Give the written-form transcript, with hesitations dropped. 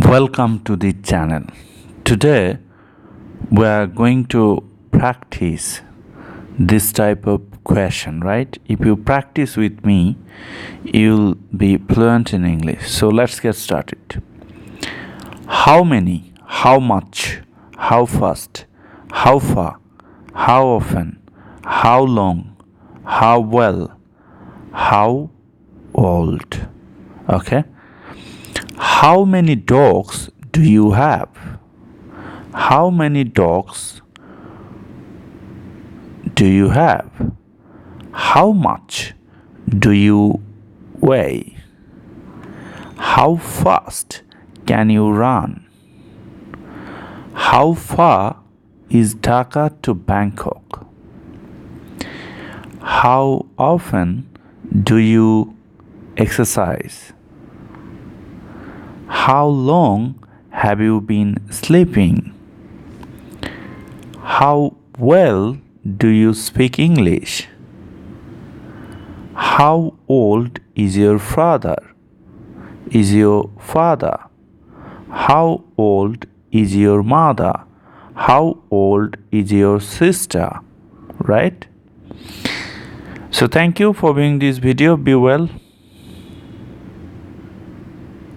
Welcome to the channel. Today we are going to practice this type of question, right? If you practice with me, you'll be fluent in English. So let's get started. How many, how much, how fast, how far, how often, how long, how well, how old. Okay? How many dogs do you have? How many dogs do you have? How much do you weigh? How fast can you run? How far is Dhaka to Bangkok? How often do you exercise? How long have you been sleeping? How well do you speak English? How old is your father? Is your father? How old is your mother? How old is your sister? Right? So thank you for viewing this video. Be well.